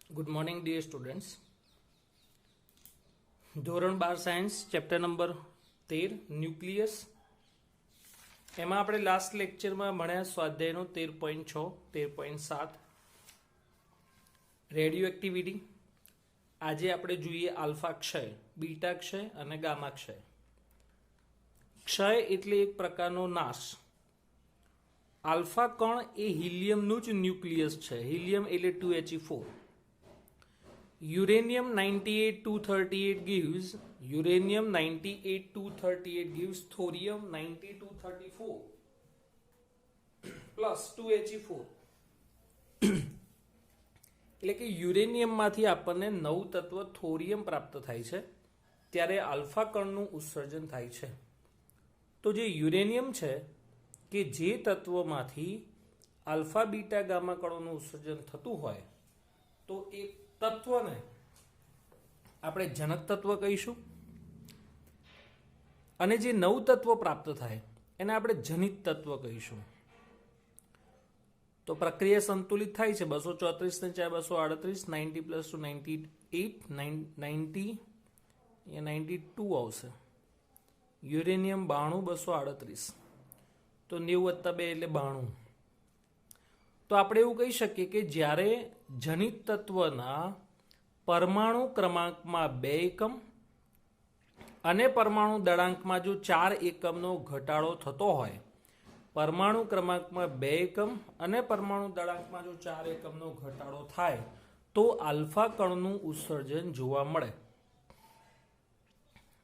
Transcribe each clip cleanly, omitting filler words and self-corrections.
Good morning dear students. ધોરણ 12 science chapter number 13 nucleus. એમાં આપણે લાસ્ટ લેક્ચરમાં ભણ્યા સ્વાધ્યાયનો 13.6 13.7 રેડિયો એક્ટિવિટી. આજે આપણે જોઈએ આલ્ફા ક્ષય, બીટા ક્ષય અને ગામા ક્ષય. ક્ષય એટલે એક પ્રકારનો નાશ. આલ્ફા કણ એ હિલિયમનું જ ન્યુક્લિયસ છે. હિલિયમ એટલે 2He4. Uranium 98-238 gives thorium 90-234 plus 2He4. એટલે કે યુરેનિયમમાંથી આપણને નવું તત્વ થોરિયમ પ્રાપ્ત થાય છે ત્યારે આલ્ફા કણનું ઉત્સર્જન થાય છે. તો જે યુરેનિયમ છે કે જે તત્વમાંથી આલ્ફા બીટા ગામા કણોનું ઉત્સર્જન થતું હોય તો એ તત્વને આપણે જનક તત્વ કહીશું અને જે નવું તત્વ પ્રાપ્ત થાય એને આપણે જનિત તત્વ કહીશું. તો પ્રક્રિયા સંતુલિત થાય છે. 234 ને 4 238, 90 પ્લસ 2 98, 90 એ 92 આવશે. યુરેનિયમ 92 238, તો 90 + 2 એટલે 92. તો આપણે એવું કહી શકીએ કે જ્યારે જનિત તત્વના પરમાણુ ક્રમાંકમાં 2 એકમ અને પરમાણુ દળાંકમાં જો 4 એકમનો ઘટાડો થતો હોય, પરમાણુ ક્રમાંકમાં 2 એકમ અને પરમાણુ દળાંકમાં જો 4 એકમનો ઘટાડો થાય તો આલ્ફા કણનું ઉત્સર્જન જોવા મળે.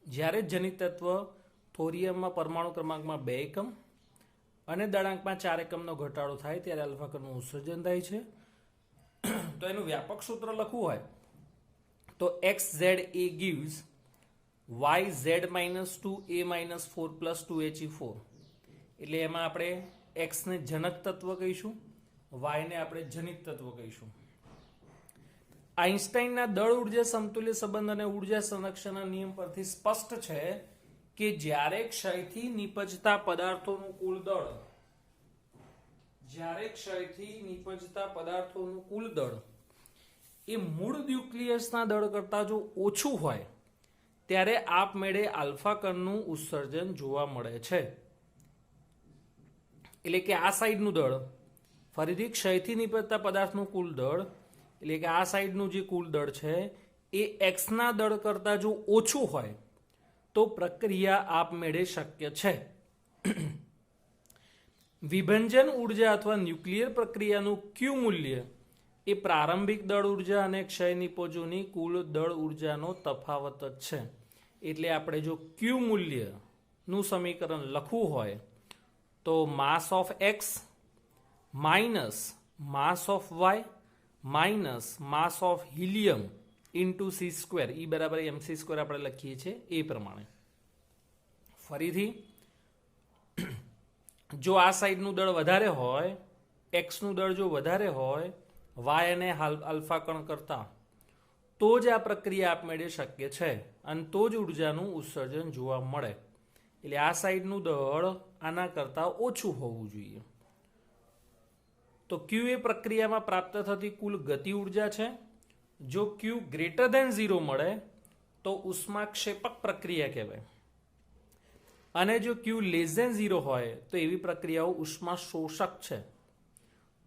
જ્યારે જનિત તત્વ થોરિયમમાં પરમાણુ ક્રમાંકમાં 2 એકમ અને દળાંકમાં 4 એકમનો ઘટાડો થાય ત્યારે આલ્ફા કણનું ઉત્સર્જન થાય છે. તો એનું વ્યાપક સૂત્ર લખવું હોય તો XZA gives YZ-2A-4 plus 2He4. એટલે એમાં આપણે X ને જનક તત્વ કહીશું, Y ને આપણે જનિત તત્વ કહીશું. આઇન્સ્ટાઈનના દળ ઉર્જા સમતુલ્ય સંબંધ અને ઉર્જા સંરક્ષણના નિયમ પરથી સ્પષ્ટ છે કે જ્યારે ક્ષયથી નિપજતા પદાર્થોનું કુલ દળ એ મૂળ ન્યુક્લિયસના દળ કરતા જો ઓછું હોય ત્યારે આપમેળે આલ્ફા કણનું ઉત્સર્જન જોવા મળે છે. એટલે કે આ સાઈડનું દળ, ફરીથી ક્ષયથી નિપજતા પદાર્થનું કુલ દળ એટલે કે આ સાઈડનું જે કુલ દળ છે એ એક્સના દળ કરતા જો ઓછું હોય તો પ્રક્રિયા આપમેળે શક્ય છે. વિભંજન ઉર્જા અથવા ન્યુક્લિયર પ્રક્રિયાનું ક્યુ મૂલ્ય એ પ્રારંભિક દળ ઉર્જા અને ક્ષય નિપજોની કુલ દળ ઉર્જાનો તફાવત જ છે. એટલે આપણે જો ક્યુ મૂલ્યનું સમીકરણ લખવું હોય તો mass of x minus mass of y minus mass of helium into C² E બરાબર mc² આપણે લખીએ છીએ એ પ્રમાણે. ફરીથી જો આ સાઈડનું દળ વધારે હોય, એક્સનું દળ જો વધારે હોય વાય અને આલ્ફા કણ કરતા, તો જ આ પ્રક્રિયા આપમેળે શક્ય છે અને તો જ ઉર્જાનું ઉત્સર્જન જોવા મળે. એટલે આ સાઈડનું દળ આના કરતા ઓછું હોવું જોઈએ. તો ક્યુ એ પ્રક્રિયામાં પ્રાપ્ત થતી કુલ ગતિ ઉર્જા છે. જો ક્યુ ગ્રેટર ધેન 0 મળે તો ઉષ્માક્ષેપક પ્રક્રિયા કહેવાય, અને જો ક્યુ લેસ ધેન 0 હોય તો એવી પ્રક્રિયાઓ ઉષ્મા શોષક છે.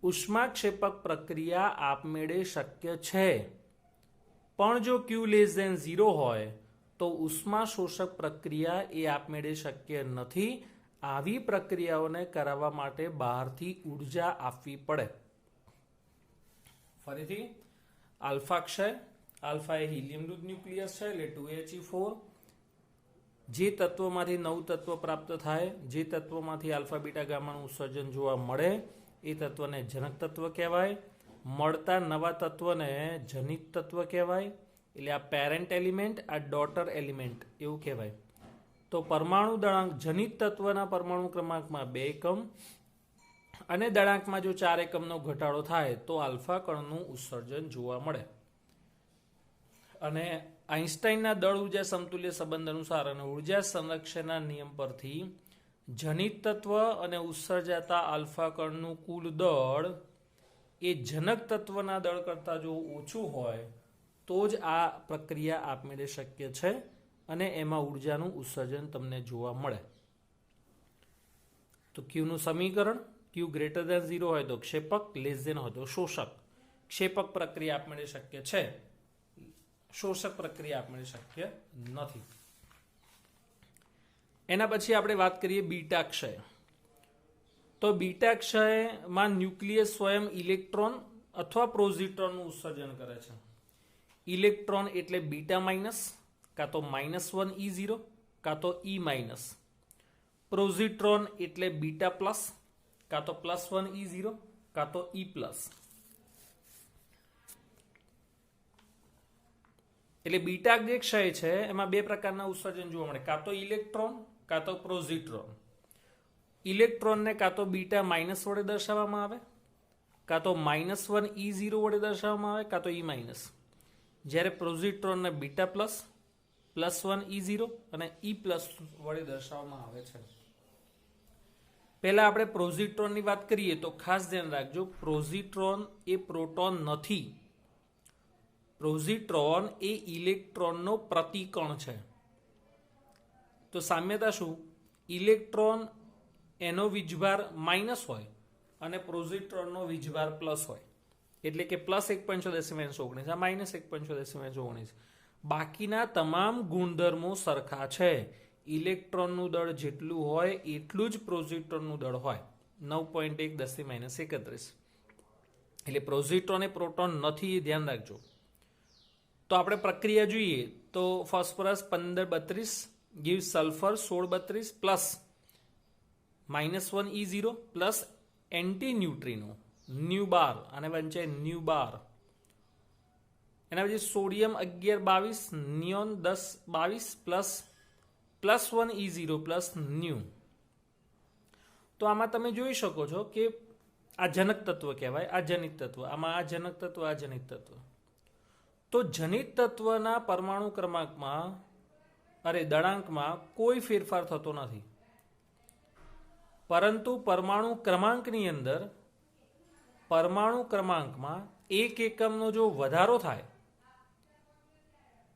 ઉષ્માક્ષેપક પ્રક્રિયા આપમેળે શક્ય છે, પણ જો ક્યુ લેસ ધેન 0 હોય તો ઉષ્મા શોષક પ્રક્રિયા એ આપમેળે શક્ય નથી. આવી પ્રક્રિયાઓને કરાવવા માટે બહારથી ઉર્જા આપવી પડે. ફરીથી આલ્ફા ક્ષય, આલ્ફા એ હિલિયમનું ન્યુક્લિયસ છે એટલે 2He4. જે તત્વમાંથી નવું તત્વ પ્રાપ્ત થાય, જે તત્વમાંથી આલ્ફા બીટા ગામાનું ઉત્સર્જન જોવા મળે એ તત્વને જનક તત્વ કહેવાય. મળતા નવા તત્વને જનિત તત્વ કહેવાય. એટલે આ પેરેન્ટ એલિમેન્ટ, આ ડોટર એલિમેન્ટ એવું કહેવાય. તો પરમાણુ દળાંક જનિત તત્વના પરમાણુ ક્રમાંકમાં 2 એકમ અને દળાંકમાં જો 4 એકમનો ઘટાડો થાય તો આલ્ફા કણનું ઉત્સર્જન જોવા મળે. અને આઇન્સ્ટાઈનના દળ ઉર્જા સમતુલ્ય સંબંધ અનુસાર અને ઉર્જા સંરક્ષણના નિયમ પરથી જનિત તત્વ અને ઉત્સર્જાતા આલ્ફા કણનું કુલ દળ એ જનક તત્વના દળ કરતાં જો ઓછું હોય તો જ આ પ્રક્રિયા આપમેળે શક્ય છે અને એમાં ઉર્જાનું ઉત્સર્જન તમને જોવા મળે. તો ક્યુનું સમીકરણ, ક્યુ ગ્રેટર દેન 0 હોય તો ક્ષેપક, લેસ દેન હોય તો શોષક. ક્ષેપક પ્રક્રિયા આપમેળે શક્ય છે, શોષક પ્રક્રિયા આપમેળે શક્ય નથી. એના પછી આપણે વાત કરીએ બીટા ક્ષય. તો બીટા ક્ષયમાં ન્યુક્લિયસ સ્વયં ઇલેક્ટ્રોન અથવા પ્રોઝિટ્રોનનું ઉત્સર્જન કરે છે. ઇલેક્ટ્રોન એટલે બીટા માઇનસ, કાં તો -1 E0 કાં તો E-. પ્રોઝિટ્રોન એટલે બીટા પ્લસ, કાં તો +1 E0 કાં તો E+. એટલે બીટા જે ક્ષય છે એમાં બે પ્રકારના ઉત્સર્જન જોવા મળે, કાં તો ઇલેક્ટ્રોન કાં તો પ્રોઝિટ્રોન. ઇલેક્ટ્રોનને કાં તો બીટા માઇનસ વડે દર્શાવવામાં આવે, કાં તો -1 E0 વડે દર્શાવવામાં આવે, કાં તો E-. જ્યારે પ્રોઝિટ્રોનને બીટા પ્લસ, +1 E0 અને E+ વડે દર્શાવવામાં આવે છે. પહેલા આપણે પ્રોઝિટ્રોનની વાત કરીએ તો ખાસ ધ્યાન રાખજો, પ્રોઝિટ્રોન એ પ્રોટોન નથી. પ્રોઝિટ્રોન એ ઇલેક્ટ્રોનનો પ્રતિકણ છે. તો સામ્યતા શું? ઇલેક્ટ્રોન એનો વીજભાર માઇનસ હોય અને પ્રોઝિટ્રોનનો વીજભાર પ્લસ હોય. એટલે કે +1.19 આ -1.19. બાકીના તમામ ગુણધર્મો સરખા છે. ઇલેક્ટ્રોનનું દળ જેટલું હોય એટલું જ પ્રોઝિટ્રોનનું દળ હોય, 9.1 × 10−31. એટલે પ્રોઝિટ્રોન એ પ્રોટોન નથી, એ ધ્યાન રાખજો. તો આપણે પ્રક્રિયા જોઈએ તો phosphorus 1532 gives sulphur 1632 plus -1 E0 plus antineutrino nu bar, અને વંચાય ન્યુ બાર. એના પછી sodium 1122 neon 1022 plus +1 E0 plus nu. તો આમાં તમે જોઈ શકો છો કે આ જનક તત્વ કહેવાય, આ જનિત તત્વ, આમાં આ જનક તત્વ, આ જનિત તત્વ. તો જનિત તત્વના પરમાણુ ક્રમાંકમાં દળાંકમાં કોઈ ફેરફાર થતો નથી, પરંતુ પરમાણુ ક્રમાંકની અંદર પરમાણુ ક્રમાંકમાં એક એકમનો જો વધારો થાય,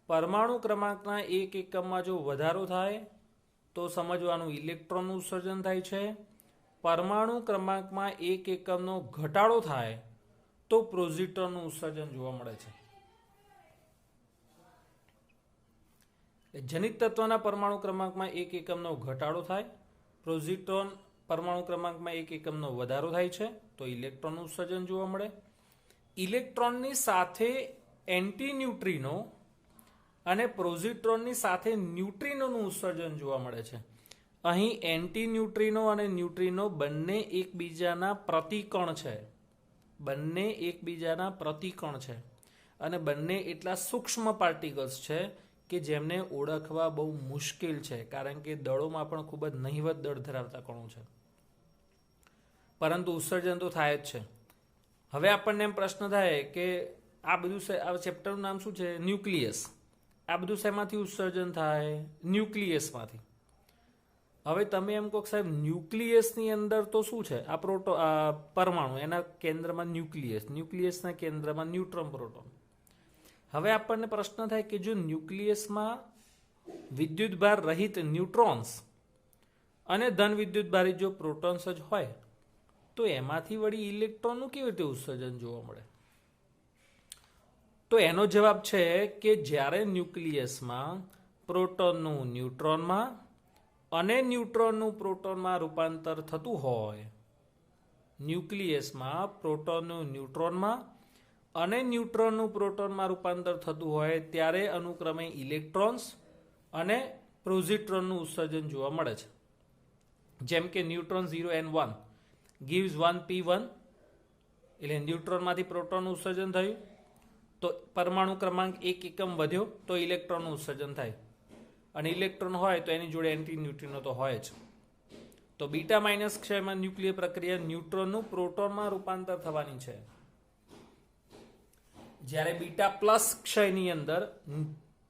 પરમાણુ ક્રમાંકના એક એકમમાં જો વધારો થાય તો સમજવાનું ઇલેક્ટ્રોનનું ઉત્સર્જન થાય છે. પરમાણુ ક્રમાંકમાં એક એકમનો ઘટાડો થાય તો પ્રોઝિટ્રોનનું ઉત્સર્જન જોવા મળે છે. જનિત તત્વના પરમાણુ ક્રમાંકમાં એક એકમનો ઘટાડો થાય, પ્રોઝિટ્રોન પરમાણુ ક્રમાંકમાં એક એકમનો વધારો થાય છે તો ઇલેક્ટ્રોનનું ઉત્સર્જન જોવા મળે. ઇલેક્ટ્રોનની સાથે એન્ટી ન્યુટ્રિનો અને પ્રોઝિટ્રોનની સાથે ન્યુટ્રિનોનું ઉત્સર્જન જોવા મળે છે. અહીં એન્ટી ન્યુટ્રિનો અને ન્યુટ્રિનો બંને એકબીજાના પ્રતિકણ છે, બંને એકબીજાના પ્રતિકણ છે અને બંને એટલા સૂક્ષ્મ પાર્ટિકલ્સ છે કે જેમને ઓળખવા બહુ મુશ્કેલ છે, કારણ કે દળોમાં પણ ખૂબ જ નહિવત દળ ધરાવતા કણો છે, પરંતુ ઉત્સર્જન તો થાય જ છે. હવે આપણને એમ પ્રશ્ન થાય કે આ બધું આ ચેપ્ટરનું નામ શું છે? ન્યુક્લિયસ. આ બધું શેમાંથી ઉત્સર્જન થાય? ન્યુક્લિયસમાંથી. હવે તમે એમ કહો સાહેબ ન્યુક્લિયસની અંદર તો શું છે? આ પરમાણુ, એના કેન્દ્રમાં ન્યુક્લિયસ, ન્યુક્લિયસના કેન્દ્રમાં ન્યુટ્રોન પ્રોટોન. હવે આપણને પ્રશ્ન થાય કે જો ન્યુક્લિયસમાં વિદ્યુતભાર રહિત ન્યુટ્રોન્સ અને ધન વિદ્યુતભારિત જો પ્રોટોન્સ જ હોય તો એમાંથી વળી ઇલેક્ટ્રોનનું કેવી રીતે ઉત્સર્જન જોવા મળે? તો એનો જવાબ છે કે જ્યારે ન્યુક્લિયસમાં પ્રોટોનનું ન્યુટ્રોનમાં અને ન્યુટ્રોનનું પ્રોટોનમાં રૂપાંતર થતું હોય, ન્યુક્લિયસમાં પ્રોટોનનું ન્યુટ્રોનમાં અને ન્યુટ્રોનનું પ્રોટોનમાં રૂપાંતર થતું હોય ત્યારે અનુક્રમે ઇલેક્ટ્રોન્સ અને પ્રોઝિટ્રોનનું ઉત્સર્જન જોવા મળે છે. જેમ કે ન્યુટ્રોન 0n1 gives 1p1, એટલે ન્યુટ્રોનમાંથી પ્રોટોનનું ઉત્સર્જન થયું તો પરમાણુ ક્રમાંક એક એકમ વધ્યો તો ઇલેક્ટ્રોનનું ઉત્સર્જન થાય, અને ઇલેક્ટ્રોન હોય તો એની જોડે એન્ટી ન્યુટ્રિનો તો હોય જ. તો બીટા માઇનસ ક્ષયમાં ન્યુક્લિયર પ્રક્રિયા ન્યુટ્રોનનું પ્રોટોનમાં રૂપાંતર થવાની છે, જ્યારે બીટા પ્લસ ક્ષયની અંદર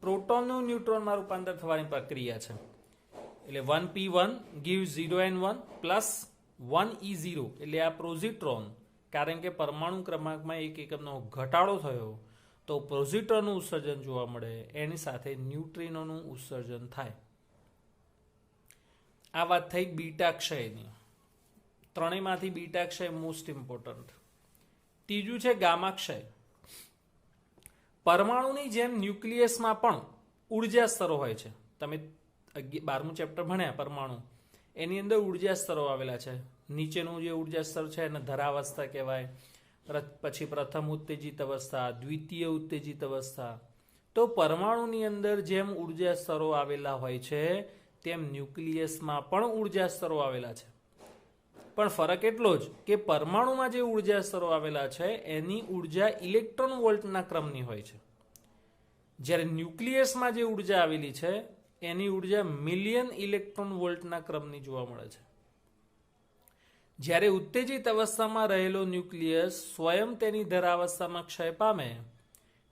પ્રોટોનનું ન્યુટ્રોનમાં રૂપાંતર થવાની પ્રક્રિયા છે. એટલે 1p1 gives 0n1 plus 1 E0, એટલે આ પ્રોઝિટ્રોન કારણ કે પરમાણુ ક્રમાંકમાં એક એકમનો ઘટાડો થયો તો પોઝિટ્રોનનું ઉત્સર્જન જોવા મળે, એની સાથે ન્યુટ્રિનોનું ઉત્સર્જન થાય. આ વાત થઈ બીટા ક્ષયની. ત્રણેયમાંથી બીટા ક્ષય મોસ્ટ ઇમ્પોર્ટન્ટ. ત્રીજું છે ગામા ક્ષય. પરમાણુની જેમ ન્યુક્લિયસમાં પણ ઉર્જા સ્તરો હોય છે. તમે 12મું ચેપ્ટર ભણ્યા પરમાણુ, એની અંદર ઉર્જા સ્તરો આવેલા છે. નીચેનું જે ઉર્જા સ્તર છે એને ધરાવસ્થા કહેવાય, પછી પ્રથમ ઉત્તેજિત અવસ્થા, દ્વિતીય ઉત્તેજિત અવસ્થા. તો પરમાણુની અંદર જેમ ઉર્જા સ્તરો આવેલા હોય છે તેમ ન્યુક્લિયસમાં પણ ઉર્જા સ્તરો આવેલા છે. પણ ફરક એટલો જ કે પરમાણુમાં જે ઉર્જા સ્તરો આવેલા છે એની ઉર્જા ઇલેક્ટ્રોન વોલ્ટના ક્રમની હોય છે, જ્યારે ન્યુક્લિયસમાં જે ઉર્જા આવેલી છે એની ઉર્જા મિલિયન ઇલેક્ટ્રોન વોલ્ટના ક્રમની જોવા મળે છે. જ્યારે ઉત્તેજિત અવસ્થામાં રહેલો ન્યુક્લિયસ સ્વયં તેની ધરાવસ્થામાં ક્ષય પામે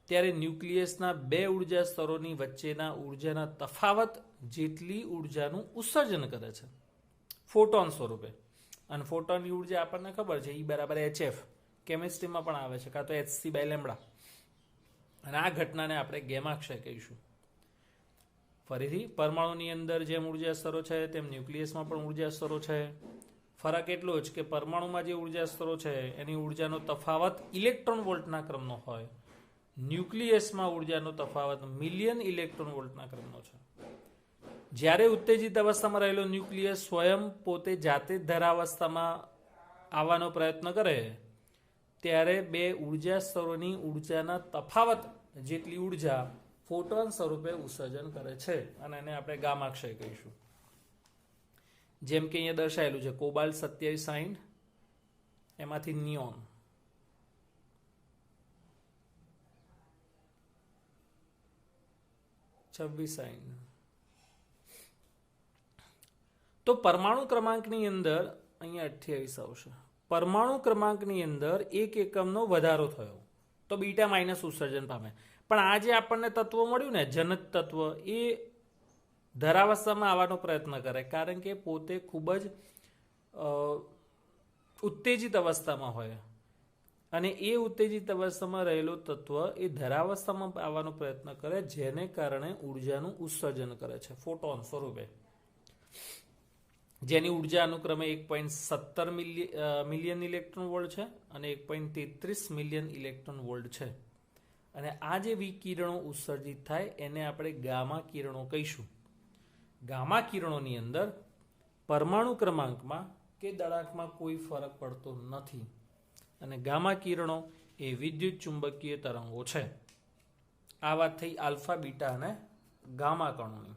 ત્યારે ન્યુક્લિયસના બે ઉર્જા સ્તરોની વચ્ચેના ઉર્જાના તફાવત જેટલી ઉર્જાનું ઉત્સર્જન કરે છે ફોટોન સ્વરૂપે. અને ફોટોનની ઉર્જા આપણને ખબર છે, E બરાબર HF, કેમિસ્ટ્રીમાં પણ આવે છે, કાં તો hc/λ. અને આ ઘટનાને આપણે ગેમા ક્ષય કહીશું. ફરીથી પરમાણુની અંદર જેમ ઉર્જા સ્તરો છે તેમ ન્યુક્લિયસમાં પણ ઉર્જા સ્તરો છે. ફરક એટલો જ કે પરમાણુમાં જે ઉર્જા સ્તરો છે એની ઉર્જાનો તફાવત ઇલેક્ટ્રોન વોલ્ટના ક્રમનો હોય, ન્યુક્લિયસમાં ઉર્જાનો તફાવત મિલિયન ઇલેક્ટ્રોન વોલ્ટના ક્રમનો છે. જ્યારે ઉત્તેજિત અવસ્થામાં રહેલો ન્યુક્લિયસ સ્વયં પોતે જાતે ધરાવસ્થામાં આવવાનો પ્રયત્ન કરે ત્યારે બે ઉર્જા સ્તરોની ઉર્જાના તફાવત જેટલી ઉર્જા ફોટોન સ્વરૂપે ઉત્સર્જન કરે છે, અને એને આપણે ગામા ક્ષય કહીશું. જેમ કે અહીંયા દર્શાયેલું છે કોબાલ્ટ 2760, એમાંથી નિયોન. તો પરમાણુ ક્રમાંકની અંદર અહીંયા 28 આવશે. પરમાણુ ક્રમાંકની અંદર એક એકમનો વધારો થયો તો બીટા માઇનસ ઉત્સર્જન પામે. પણ આ જે આપણને તત્વ મળ્યું ને જનક તત્વ, એ ધરાવસ્થામાં આવવાનો પ્રયત્ન કરે, કારણ કે પોતે ખૂબ જ ઉત્તેજિત અવસ્થામાં હોય, અને એ ઉત્તેજિત અવસ્થામાં રહેલો તત્વ એ ધરાવસ્થામાં આવવાનો પ્રયત્ન કરે, જેને કારણે ઉર્જાનું ઉત્સર્જન કરે છે ફોટોન સ્વરૂપે, જેની ઉર્જા અનુક્રમે 1.17 મિલિયન ઇલેક્ટ્રોન વોલ્ટ છે અને 1.33 મિલિયન ઇલેક્ટ્રોન વોલ્ટ છે. અને આ જે વિકિરણો ઉત્સર્જિત થાય એને આપણે ગામા કિરણો કહીશું. ગામા કિરણોની અંદર પરમાણુ ક્રમાંકમાં કે દળાંકમાં કોઈ ફરક પડતો નથી, અને ગામા કિરણો એ વિદ્યુત ચુંબકીય તરંગો છે. આ વાત થઈ આલ્ફા, બીટા અને ગામા કણોની.